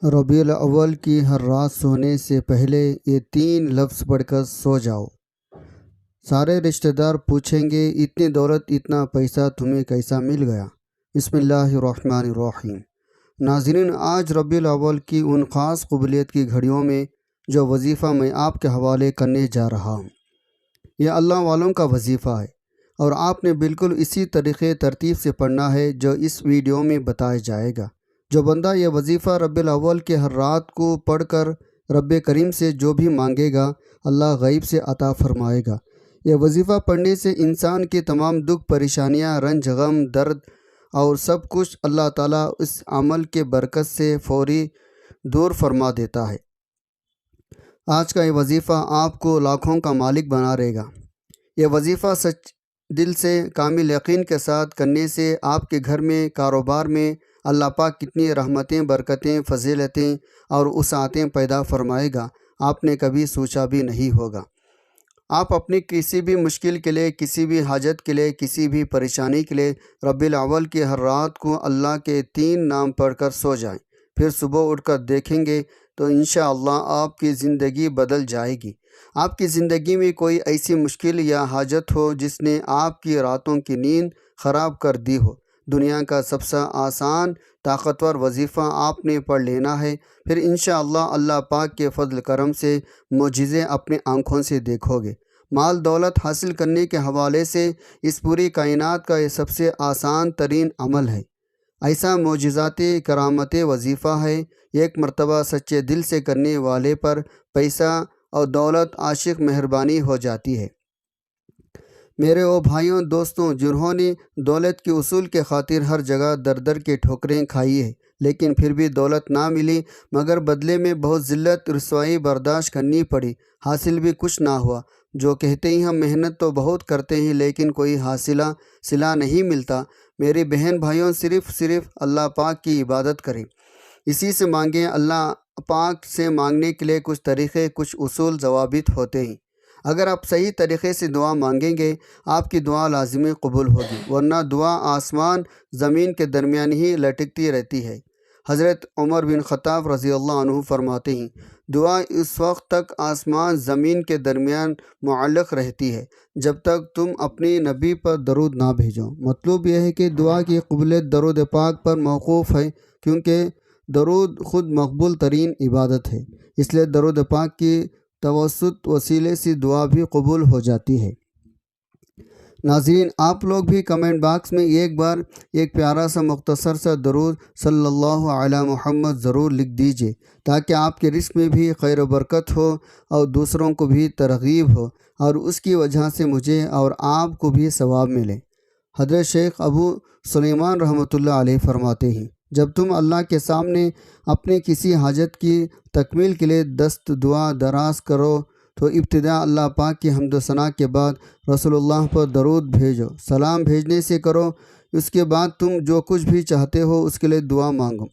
ربیع الاول کی ہر رات سونے سے پہلے یہ 3 لفظ پڑھ کر سو جاؤ۔ سارے رشتہ دار پوچھیں گے اتنی دولت اتنا پیسہ تمہیں کیسا مل گیا؟ بسم اللہ الرحمن الرحیم۔ ناظرین، آج ربیع الاول کی ان خاص قبولیت کی گھڑیوں میں جو وظیفہ میں آپ کے حوالے کرنے جا رہا ہوں، یہ اللہ والوں کا وظیفہ ہے، اور آپ نے بالکل اسی طریقے ترتیب سے پڑھنا ہے جو اس ویڈیو میں بتایا جائے گا۔ جو بندہ یہ وظیفہ ربیع الاول کے ہر رات کو پڑھ کر رب کریم سے جو بھی مانگے گا، اللہ غیب سے عطا فرمائے گا۔ یہ وظیفہ پڑھنے سے انسان کی تمام دکھ، پریشانیاں، رنج، غم، درد اور سب کچھ اللہ تعالیٰ اس عمل کے برکت سے فوری دور فرما دیتا ہے۔ آج کا یہ وظیفہ آپ کو لاکھوں کا مالک بنا رہے گا۔ یہ وظیفہ سچ دل سے، کامل یقین کے ساتھ کرنے سے آپ کے گھر میں، کاروبار میں اللہ پاک کتنی رحمتیں، برکتیں، فضیلتیں اور وسعتیں پیدا فرمائے گا، آپ نے کبھی سوچا بھی نہیں ہوگا۔ آپ اپنی کسی بھی مشکل کے لیے، کسی بھی حاجت کے لیے، کسی بھی پریشانی کے لیے ربیع الاول کی ہر رات کو اللہ کے 3 نام پڑھ کر سو جائیں، پھر صبح اٹھ کر دیکھیں گے تو انشاءاللہ آپ کی زندگی بدل جائے گی۔ آپ کی زندگی میں کوئی ایسی مشکل یا حاجت ہو جس نے آپ کی راتوں کی نیند خراب کر دی ہو، دنیا کا سب سے آسان طاقتور وظیفہ آپ نے پڑھ لینا ہے، پھر انشاءاللہ اللہ پاک کے فضل کرم سے معجزے اپنے آنکھوں سے دیکھو گے۔ مال دولت حاصل کرنے کے حوالے سے اس پوری کائنات کا یہ سب سے آسان ترین عمل ہے۔ ایسا معجزاتی کرامتی وظیفہ ہے، ایک مرتبہ سچے دل سے کرنے والے پر پیسہ اور دولت عاشق مہربانی ہو جاتی ہے۔ میرے وہ بھائیوں، دوستوں، جنہوں نے دولت کے اصول کے خاطر ہر جگہ در در کے ٹھوکریں کھائی ہے، لیکن پھر بھی دولت نہ ملی، مگر بدلے میں بہت ذلت، رسوائی برداشت کرنی پڑی، حاصل بھی کچھ نہ ہوا۔ جو کہتے ہیں ہم محنت تو بہت کرتے ہیں لیکن کوئی حاصلہ صلہ نہیں ملتا، میری بہن بھائیوں، صرف اللہ پاک کی عبادت کریں، اسی سے مانگیں۔ اللہ پاک سے مانگنے کے لیے کچھ طریقے، کچھ اصول، ضوابط ہوتے ہیں۔ اگر آپ صحیح طریقے سے دعا مانگیں گے، آپ کی دعا لازمی قبول ہوگی، ورنہ دعا آسمان زمین کے درمیان ہی لٹکتی رہتی ہے۔ حضرت عمر بن خطاب رضی اللہ عنہ فرماتے ہیں، دعا اس وقت تک آسمان زمین کے درمیان معلق رہتی ہے جب تک تم اپنی نبی پر درود نہ بھیجو۔ مطلب یہ ہے کہ دعا کی قبولیت درود پاک پر موقوف ہے، کیونکہ درود خود مقبول ترین عبادت ہے، اس لیے درود پاک کی توسط وسیلے سے دعا بھی قبول ہو جاتی ہے۔ ناظرین، آپ لوگ بھی کمنٹ باکس میں ایک بار ایک پیارا سا مختصر سا درود صلی اللہ علی محمد ضرور لکھ دیجئے، تاکہ آپ کے رزق میں بھی خیر و برکت ہو اور دوسروں کو بھی ترغیب ہو، اور اس کی وجہ سے مجھے اور آپ کو بھی ثواب ملے۔ حضرت شیخ ابو سلیمان رحمۃ اللہ علیہ فرماتے ہیں، جب تم اللہ کے سامنے اپنے کسی حاجت کی تکمیل کے لیے دست دعا دراز کرو تو ابتدا اللہ پاک کی حمد و ثنا کے بعد رسول اللہ پر درود بھیجو، سلام بھیجنے سے کرو۔ اس کے بعد تم جو کچھ بھی چاہتے ہو اس کے لیے دعا مانگو،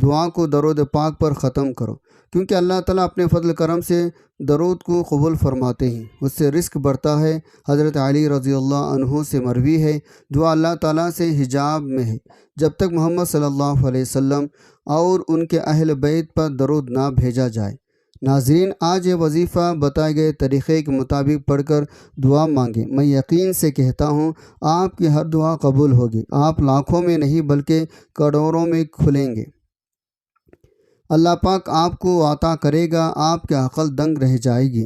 دعا کو درود پاک پر ختم کرو، کیونکہ اللہ تعالیٰ اپنے فضل کرم سے درود کو قبول فرماتے ہیں، اس سے رزق بڑھتا ہے۔ حضرت علی رضی اللہ عنہ سے مروی ہے، دعا اللہ تعالیٰ سے حجاب میں ہے جب تک محمد صلی اللہ علیہ وسلم اور ان کے اہل بیت پر درود نہ بھیجا جائے۔ ناظرین، آج یہ وظیفہ بتائے گئے طریقے کے مطابق پڑھ کر دعا مانگیں۔ میں یقین سے کہتا ہوں آپ کی ہر دعا قبول ہوگی، آپ لاکھوں میں نہیں بلکہ کروڑوں میں کھلیں گے۔ اللہ پاک آپ کو عطا کرے گا، آپ کی عقل دنگ رہ جائے گی۔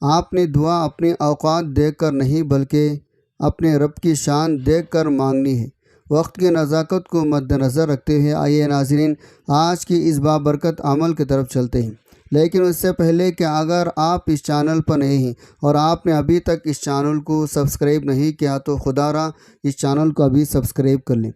آپ نے دعا اپنے اوقات دیکھ کر نہیں بلکہ اپنے رب کی شان دیکھ کر مانگنی ہے۔ وقت کی نزاکت کو مد نظر رکھتے ہوئے آئیے ناظرین آج کی اس بابرکت عمل کی طرف چلتے ہیں، لیکن اس سے پہلے کہ اگر آپ اس چینل پر نئے ہیں اور آپ نے ابھی تک اس چینل کو سبسکرائب نہیں کیا تو خدا را اس چینل کو ابھی سبسکرائب کر لیں،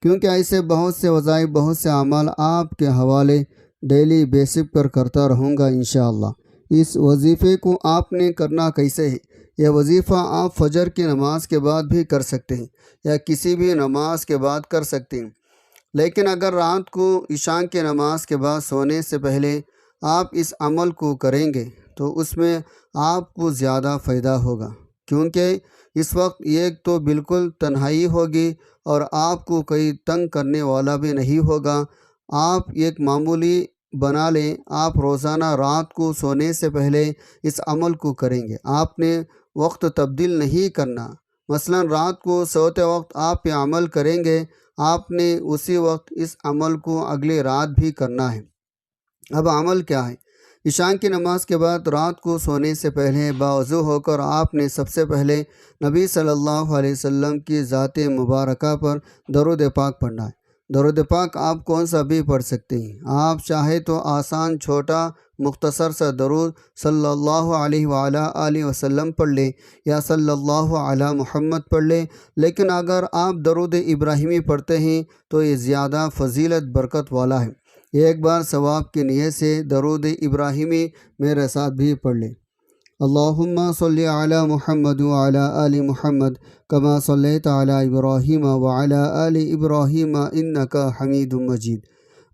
کیونکہ ایسے بہت سے وظائف، بہت سے اعمال آپ کے حوالے ڈیلی بیسک پر کرتا رہوں گا انشاءاللہ۔ اس وظیفے کو آپ نے کرنا کیسے ہے؟ یہ وظیفہ آپ فجر کی نماز کے بعد بھی کر سکتے ہیں یا کسی بھی نماز کے بعد کر سکتے ہیں، لیکن اگر رات کو عشاء کی نماز کے بعد سونے سے پہلے آپ اس عمل کو کریں گے تو اس میں آپ کو زیادہ فائدہ ہوگا، کیونکہ اس وقت ایک تو بالکل تنہائی ہوگی اور آپ کو کوئی تنگ کرنے والا بھی نہیں ہوگا۔ آپ ایک معمولی بنا لیں۔ آپ روزانہ رات کو سونے سے پہلے اس عمل کو کریں گے۔ آپ نے وقت تبدیل نہیں کرنا۔ مثلا رات کو سوتے وقت آپ یہ عمل کریں گے، آپ نے اسی وقت اس عمل کو اگلی رات بھی کرنا ہے۔ اب عمل کیا ہے؟ عشاء کی نماز کے بعد رات کو سونے سے پہلے باوضو ہو کر آپ نے سب سے پہلے نبی صلی اللہ علیہ وسلم کی ذات مبارکہ پر درود پاک پڑھنا ہے۔ درود پاک آپ کون سا بھی پڑھ سکتے ہیں۔ آپ چاہے تو آسان چھوٹا مختصر سا درود صلی اللہ علیہ وآلہ آلہ وسلم پڑھ لیں یا صلی اللہ علی محمد پڑھ لیں، لیکن اگر آپ درود ابراہیمی پڑھتے ہیں تو یہ زیادہ فضیلت برکت والا ہے۔ ایک بار ثواب کی نیت سے درود ابراہیمی میرے ساتھ بھی پڑھ لیں۔ اللہم صلی علی محمد وعلی آل محمد کما صلیت علی ابراہیم وعلی آل ابراہیم انک حمید مجید۔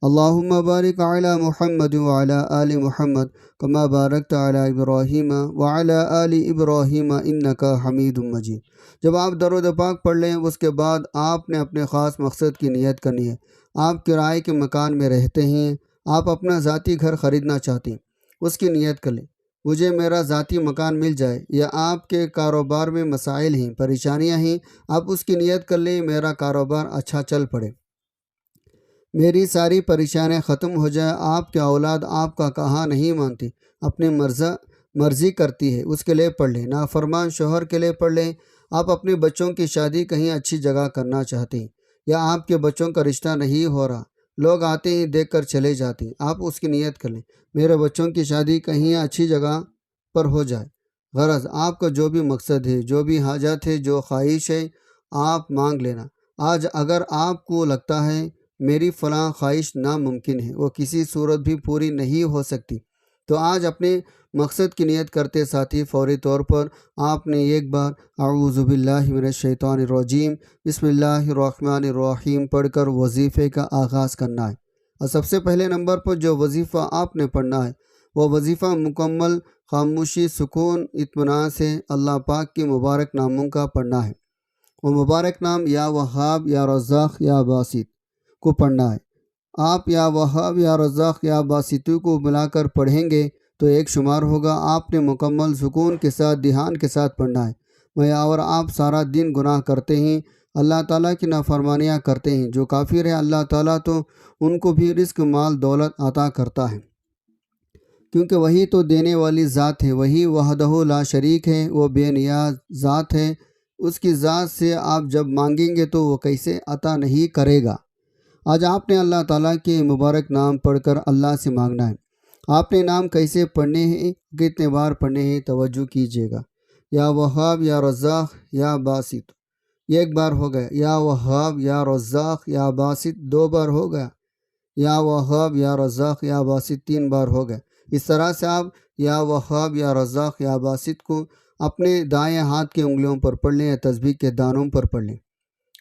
اللہم بارک علی محمد وعلی آل محمد کما بارکت علی ابراہیم وعلی آل ابراہیم انک حمید مجید۔ جب آپ درود پاک پڑھ لیں اس کے بعد آپ نے اپنے خاص مقصد کی نیت کرنی ہے۔ آپ کرائے کے مکان میں رہتے ہیں، آپ اپنا ذاتی گھر خریدنا چاہتے ہیں، اس کی نیت کر لیں، مجھے میرا ذاتی مکان مل جائے۔ یا آپ کے کاروبار میں مسائل ہیں، پریشانیاں ہیں، آپ اس کی نیت کر لیں، میرا کاروبار اچھا چل پڑے، میری ساری پریشانیاں ختم ہو جائے۔ آپ کے اولاد آپ کا کہا نہیں مانتی، اپنی مرضی کرتی ہے، اس کے لیے پڑھ لیں۔ نافرمان شوہر کے لیے پڑھ لیں۔ آپ اپنے بچوں کی شادی کہیں اچھی جگہ کرنا چاہتے ہیں، یا آپ کے بچوں کا رشتہ نہیں ہو رہا، لوگ آتے ہیں دیکھ کر چلے جاتے ہیں، آپ اس کی نیت کر لیں، میرے بچوں کی شادی کہیں اچھی جگہ پر ہو جائے۔ غرض آپ کا جو بھی مقصد ہے، جو بھی حاجت ہے، جو خواہش ہے، آپ مانگ لینا۔ آج اگر آپ کو لگتا ہے میری فلاں خواہش ناممکن ہے، وہ کسی صورت بھی پوری نہیں ہو سکتی، تو آج اپنے مقصد کی نیت کرتے ساتھی فوری طور پر آپ نے ایک بار اعوذ باللہ من الشیطان الرجیم بسم اللہ الرحمن الرحیم پڑھ کر وظیفے کا آغاز کرنا ہے۔ اور سب سے پہلے نمبر پر جو وظیفہ آپ نے پڑھنا ہے وہ وظیفہ مکمل خاموشی، سکون، اطمینان سے اللہ پاک کی مبارک ناموں کا پڑھنا ہے۔ وہ مبارک نام یا وہاب، یا رزاق، یا باسط کو پڑھنا ہے۔ آپ یا وہاب، یا رزاق، یا باسطو کو ملا کر پڑھیں گے تو ایک شمار ہوگا۔ آپ نے مکمل سکون کے ساتھ، دھیان کے ساتھ پڑھنا ہے۔ اور آپ سارا دن گناہ کرتے ہیں، اللہ تعالیٰ کی نافرمانیاں کرتے ہیں، جو کافر ہے اللہ تعالیٰ تو ان کو بھی رزق، مال، دولت عطا کرتا ہے، کیونکہ وہی تو دینے والی ذات ہے، وہی وحدہ لا شریک ہے، وہ بے نیاز ذات ہے۔ اس کی ذات سے آپ جب مانگیں گے تو وہ کیسے عطا نہیں کرے گا۔ آج آپ نے اللہ تعالیٰ کے مبارک نام پڑھ کر اللہ سے مانگنا ہے۔ آپ نے نام کیسے پڑھنے ہیں، کتنے بار پڑھنے ہیں، توجہ کیجیے گا۔ یا وہاب، یا رزاق، یا باسط ایک بار ہو گیا، یا وہاب، یا رزاق، یا باسط دو بار ہو گیا، یا وہاب، یا رزاق، یا باسط تین بار ہو گیا۔ اس طرح سے آپ یا وہاب، یا رزاق، یا باسط کو اپنے دائیں ہاتھ کی انگلیوں پر پڑھ لیں یا تسبیح کے دانوں پر پڑھ لیں۔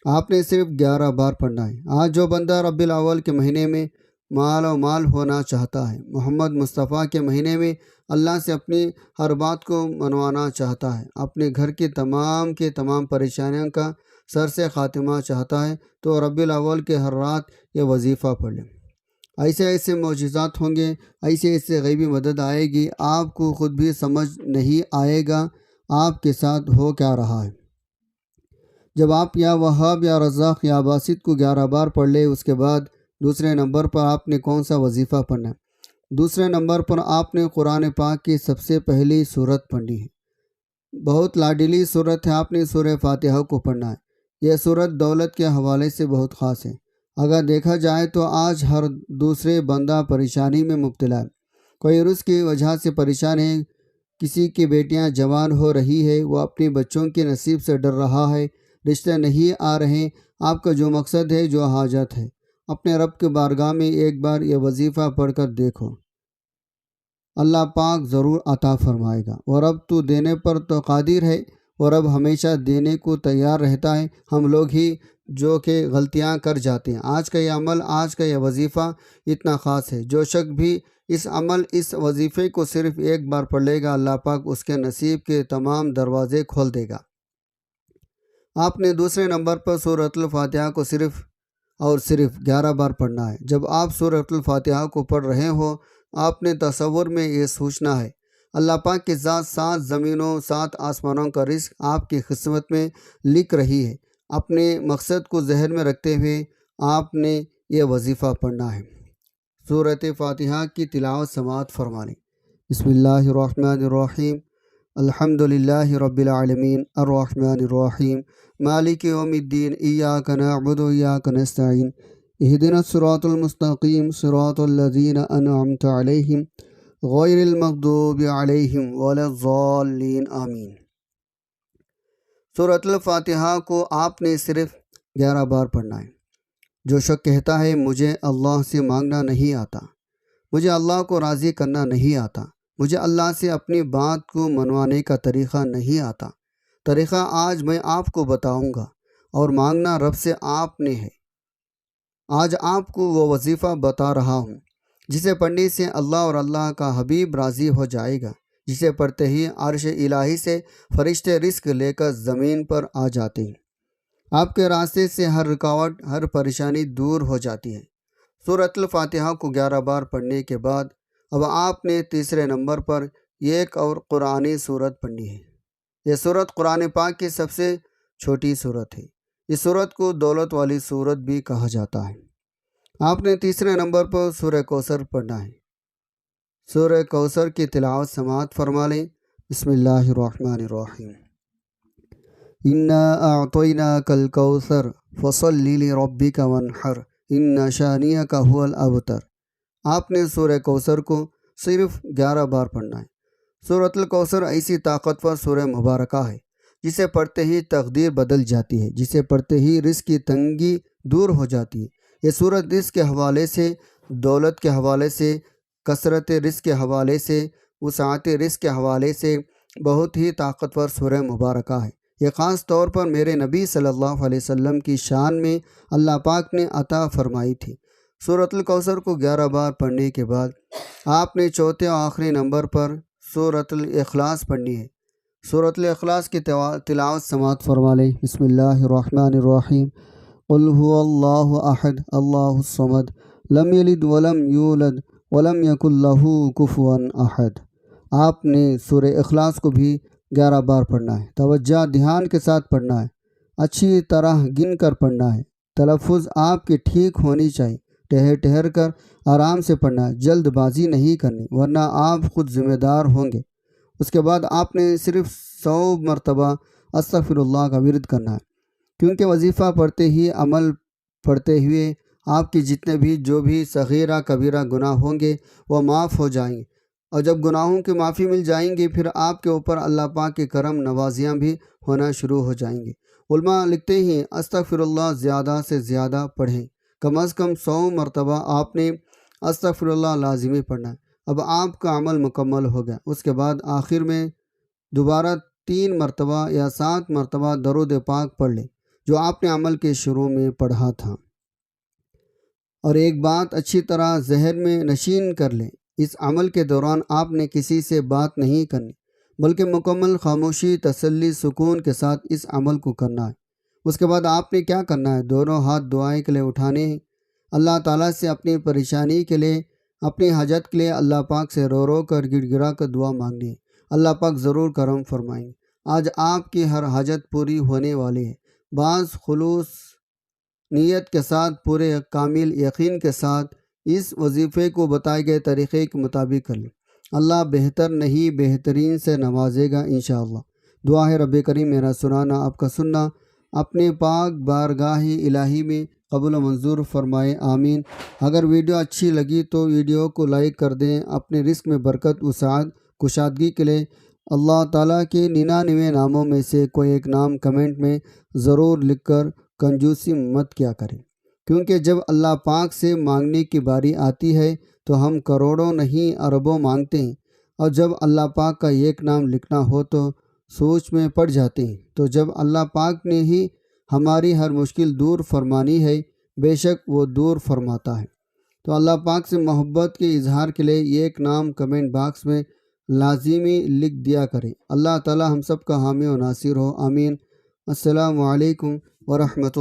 آپ نے صرف 11 بار پڑھنا ہے۔ آج جو بندہ ربیع الاول کے مہینے میں مال و مال ہونا چاہتا ہے، محمد مصطفیٰ کے مہینے میں اللہ سے اپنی ہر بات کو منوانا چاہتا ہے، اپنے گھر کی تمام پریشانیوں کا سر سے خاتمہ چاہتا ہے، تو ربیع الاول کے ہر رات یہ وظیفہ پڑھ لیں۔ ایسے معجزات ہوں گے، ایسے غیبی مدد آئے گی، آپ کو خود بھی سمجھ نہیں آئے گا آپ کے ساتھ ہو کیا رہا ہے۔ جب آپ یا وہاب، یا رزاق، یا باسط کو 11 بار پڑھ لے، اس کے بعد دوسرے نمبر پر آپ نے کون سا وظیفہ پڑھنا ہے؟ دوسرے نمبر پر آپ نے قرآن پاک کی سب سے پہلی سورت پڑھنی ہے۔ بہت لاڈلی سورت ہے، آپ نے سورہ فاتحہ کو پڑھنا ہے۔ یہ سورت دولت کے حوالے سے بہت خاص ہے۔ اگر دیکھا جائے تو آج ہر دوسرے بندہ پریشانی میں مبتلا ہے، کوئی رزق کی وجہ سے پریشان ہے، کسی کی بیٹیاں جوان ہو رہی ہے، وہ اپنی بچوں کے نصیب سے ڈر رہا ہے، رشتے نہیں آ رہے۔ آپ کا جو مقصد ہے، جو حاجت ہے، اپنے رب کے بارگاہ میں ایک بار یہ وظیفہ پڑھ کر دیکھو، اللہ پاک ضرور عطا فرمائے گا۔ اور رب تو دینے پر تو قادر ہے، اور رب ہمیشہ دینے کو تیار رہتا ہے۔ ہم لوگ ہی جو کہ غلطیاں کر جاتے ہیں۔ آج کا یہ عمل، آج کا یہ وظیفہ اتنا خاص ہے، جو شخص بھی اس وظیفے کو صرف ایک بار پڑھ لے گا، اللہ پاک اس کے نصیب کے تمام دروازے کھول دے گا۔ آپ نے دوسرے نمبر پر سورۃ الفاتحہ کو صرف اور صرف 11 بار پڑھنا ہے۔ جب آپ سورۃ الفاتحہ کو پڑھ رہے ہو، آپ نے تصور میں یہ سوچنا ہے اللہ پاک کی ذات 7 زمینوں 7 آسمانوں کا رزق آپ کی قسمت میں لکھ رہی ہے۔ اپنے مقصد کو ذہن میں رکھتے ہوئے آپ نے یہ وظیفہ پڑھنا ہے۔ سورۃ فاتحہ کی تلاوت سماعت فرما لیں۔ بسم اللہ الرحمن الرحیم، الحمد للہ رب العالمین، الرحمن الرحیم، مالک یوم الدین، ایاک نعبد و ایاک نستعین، اہدنا الصراط المستقیم، صراط الذین انعمت علیہم غیر المغضوب علیہم ولا الضالین، آمین۔ سورۃ الفاتحہ کو آپ نے صرف 11 بار پڑھنا ہے۔ جو شخص کہتا ہے مجھے اللہ سے مانگنا نہیں آتا، مجھے اللہ کو راضی کرنا نہیں آتا، مجھے اللہ سے اپنی بات کو منوانے کا طریقہ نہیں آتا، طریقہ آج میں آپ کو بتاؤں گا، اور مانگنا رب سے آپ نے ہے۔ آج آپ کو وہ وظیفہ بتا رہا ہوں جسے پڑھنے سے اللہ اور اللہ کا حبیب راضی ہو جائے گا، جسے پڑھتے ہی عرش الہی سے فرشتے رزق لے کر زمین پر آ جاتے ہیں۔ آپ کے راستے سے ہر رکاوٹ، ہر پریشانی دور ہو جاتی ہے۔ سورۃ الفاتحہ کو 11 بار پڑھنے کے بعد اب آپ نے تیسرے نمبر پر ایک اور قرآنی سورت پڑھنی ہے۔ یہ سورت قرآن پاک کی سب سے چھوٹی سورت ہے۔ اس سورت کو دولت والی سورت بھی کہا جاتا ہے۔ آپ نے تیسرے نمبر پر سورہ کوثر پڑھنا ہے۔ سورہ کوثر کی تلاوت سماعت فرما لیں۔ بسم اللہ الرحمن الرحیم، انا اعطیناک الکوثر فصل لربک وانحر ان شانئک هو الابتر۔ آپ نے سورہ کوثر کو صرف 11 بار پڑھنا ہے۔ سورۃ الکوثر ایسی طاقتور سورہ مبارکہ ہے جسے پڑھتے ہی تقدیر بدل جاتی ہے، جسے پڑھتے ہی رزق کی تنگی دور ہو جاتی ہے۔ یہ سورت رزق کے حوالے سے، دولت کے حوالے سے، کثرت رزق کے حوالے سے، وسعت رزق کے حوالے سے بہت ہی طاقتور سورہ مبارکہ ہے۔ یہ خاص طور پر میرے نبی صلی اللہ علیہ وسلم کی شان میں اللہ پاک نے عطا فرمائی تھی۔ سورۃ الکوثر کو 11 بار پڑھنے کے بعد آپ نے چوتھے اور آخری نمبر پر سورۃ الاخلاص پڑھنی ہے۔ سورۃ الاخلاص کی تلاوت سماعت فرما لیں۔ بسم اللہ الرحمن الرحیم، قل هو اللہ احد اللہ الصمد لم یلد ولم یولد ولم یکن لہ کفوا احد۔ آپ نے سورہ اخلاص کو بھی 11 بار پڑھنا ہے۔ توجہ دھیان کے ساتھ پڑھنا ہے، اچھی طرح گن کر پڑھنا ہے۔ تلفظ آپ کی ٹھیک ہونی چاہیے، ٹھہر ٹھہر کر آرام سے پڑھنا ہے، جلد بازی نہیں کرنی ورنہ آپ خود ذمہ دار ہوں گے۔ اس کے بعد آپ نے صرف 100 مرتبہ استغفر اللہ کا ورد کرنا ہے، کیونکہ وظیفہ پڑھتے ہی عمل پڑھتے ہوئے آپ کی جتنے بھی جو بھی صغیرہ کبیرہ گناہ ہوں گے وہ معاف ہو جائیں گے، اور جب گناہوں کی معافی مل جائیں گی پھر آپ کے اوپر اللہ پاک کے کرم نوازیاں بھی ہونا شروع ہو جائیں گی۔ علماء لکھتے ہیں استغفر اللہ زیادہ سے زیادہ پڑھیں، کم از کم 100 مرتبہ آپ نے استغفر اللہ لازمی پڑھنا ہے۔ اب آپ کا عمل مکمل ہو گیا۔ اس کے بعد آخر میں دوبارہ 3 مرتبہ یا 7 مرتبہ درود پاک پڑھ لیں جو آپ نے عمل کے شروع میں پڑھا تھا، اور ایک بات اچھی طرح ذہن میں نشین کر لیں، اس عمل کے دوران آپ نے کسی سے بات نہیں کرنی بلکہ مکمل خاموشی، تسلی، سکون کے ساتھ اس عمل کو کرنا ہے۔ اس کے بعد آپ نے کیا کرنا ہے؟ دونوں ہاتھ دعائیں کے لیے اٹھانے ہیں، اللہ تعالیٰ سے اپنی پریشانی کے لیے، اپنی حاجت کے لیے اللہ پاک سے رو رو کر گڑ گڑا کر دعا مانگنی ہے۔ اللہ پاک ضرور کرم فرمائیں گے۔ آج آپ کی ہر حاجت پوری ہونے والی ہے۔ بعض خلوص نیت کے ساتھ، پورے کامل یقین کے ساتھ اس وظیفے کو بتائے گئے طریقے کے مطابق کر لیں، اللہ بہتر نہیں بہترین سے نوازے گا انشاءاللہ۔ دعا ہے رب کریم میرا سنانا آپ کا سننا اپنے پاک بارگاہ الہی میں قبول و منظور فرمائے، آمین۔ اگر ویڈیو اچھی لگی تو ویڈیو کو لائک کر دیں۔ اپنے رزق میں برکت، وسعت، کشادگی کے لیے اللہ تعالیٰ کے 99 ناموں میں سے کوئی ایک نام کمنٹ میں ضرور لکھ کر کنجوسی مت کیا کریں، کیونکہ جب اللہ پاک سے مانگنے کی باری آتی ہے تو ہم کروڑوں نہیں اربوں مانگتے ہیں، اور جب اللہ پاک کا ایک نام لکھنا ہو تو سوچ میں پڑ جاتے ہیں۔ تو جب اللہ پاک نے ہی ہماری ہر مشکل دور فرمانی ہے، بے شک وہ دور فرماتا ہے۔ تو اللہ پاک سے محبت کے اظہار کے لیے ایک نام کمنٹ باکس میں لازمی لکھ دیا کریں۔ اللہ تعالی ہم سب کا حامی و ناصر ہو، آمین۔ السلام علیکم ورحمۃ اللہ۔